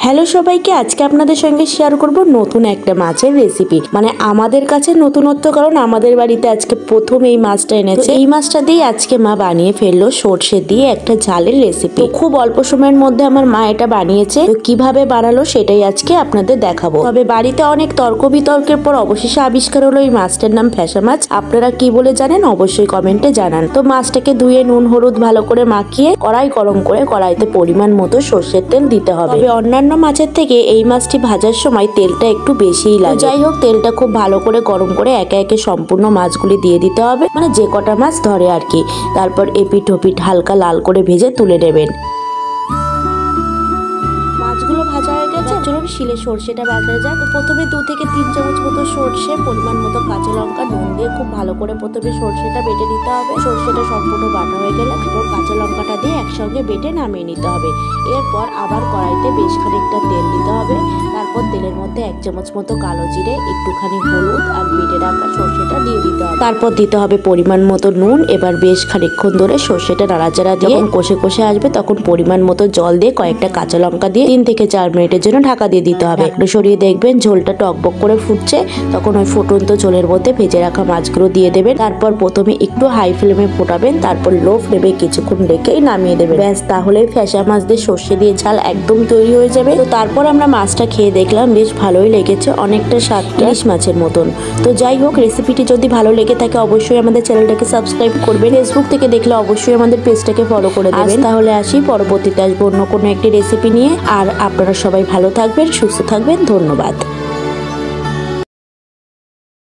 Hello সবাইকে, আজকে আপনাদের সঙ্গে শেয়ার করব নতুন একটা মাছের রেসিপি। মানে আমাদের কাছে নতুনত্ব, কারণ আমাদের বাড়িতে আজকে প্রথম এই মাছটা এনেছে। এই মাছটা দিয়ে আজকে মা বানিয়ে ফেললো সর্ষে দিয়ে একটা ঝালের রেসিপি। খুব অল্প সময়ের মধ্যে আমার মা এটা বানিয়েছে। তো কিভাবে বানালো সেটাই আজকে আপনাদের দেখাবো। তবে বাড়িতে অনেক তর্ক বিতর্কের পর অবশেষে আবিষ্কার হলো এই মাছটার নাম ফ্যাসা মাছ। আপনারা কি বলে জানেন অবশ্যই কমেন্টে জানান। তো মাছটাকে ধুয়ে নুন হলুদ ভালো করে মাখিয়ে কড়াই গরম করে কড়াইতে পরিমাণ মতো সর্ষের তেল দিতে হবে। তবে অন্যান্য মাছের থেকে এই মাছটি ভাজার সময় তেলটা একটু বেশিই লাগে। যাই হোক, তেলটা খুব ভালো করে গরম করে একে একে সম্পূর্ণ মাছগুলি দিয়ে দিতে হবে, মানে যে কটা মাছ ধরে আর কি। তারপর এপিঠ ওপিঠ হালকা লাল করে ভেজে তুলে নেবেন। মাছগুলো ভাজা হয়ে গেছে, চলুন শিলে সর্ষেটা বাটা যাক। প্রথমে 2 থেকে 3 চামচ মতো সর্ষে, পরিমাণ মতো কাঁচা লঙ্কা, নুন দিয়ে খুব ভালো করে প্রথমে সর্ষেটা বেটে নিতে হবে। সর্ষেটা সম্পূর্ণ বাটা হয়ে গেলে তারপর কাঁচা লঙ্কাটা দিয়ে একসঙ্গে বেটে নামিয়ে নিতে হবে। এরপর আবার কড়াইতে বেশ খানিকটা তেল দিতে হবে। তারপর তেলের মধ্যে 1 চামচ মতো কালো জিরে, একটুখানি হলুদ আর বেটে রাখা সর্ষেটা দিয়ে দিতে হবে। তারপর দিতে হবে পরিমাণ মতো নুন। এবার বেশ খানিকক্ষণ ধরে সর্ষেটা নাড়াচাড়া দিয়ে কষে কষে আসবে, তখন পরিমাণ মতো জল দিয়ে কয়েকটা কাঁচা লঙ্কা দিয়ে 3 থেকে 4 মিনিটের জন্য ঢাকা দিয়ে দিতে হবে। একটু সরিয়ে দেখবেন ঝোলটা টকবক করে ফুটছে, তখন ওই ফুটন্ত ঝোলের মধ্যে ভেজে রাখা মাছগুলো দিয়ে দেবেন। তারপর প্রথমে একটু হাই ফ্লেমে ফোটাবেন, তারপর লো ফ্লেমে কিছুক্ষণ রেখেই নামিয়ে দেবেন। ব্যাস, তাহলে ফ্যাসা মাছ দিয়ে সর্ষে দিয়ে ঝাল একদম তৈরি হয়ে যাবে। তো তারপর আমরা মাছটা খেয়ে দেখলাম, বেশ ভালোই লেগেছে, অনেকটা স্বাদ ইলিশ মাছের মতন। তো যাই হোক, রেসিপিটি যদি ভালো লেগে থাকে অবশ্যই আমাদের চ্যানেলটাকে সাবস্ক্রাইব করবেন। ফেসবুক থেকে দেখলে অবশ্যই আমাদের পেজটাকে ফলো করে দেবেন। তাহলে আসি, পরবর্তীতে আসবো অন্য কোনো একটি রেসিপি নিয়ে। আর আপনারা সবাই ভালো থাকবেন, সুস্থ থাকবেন। ধন্যবাদ।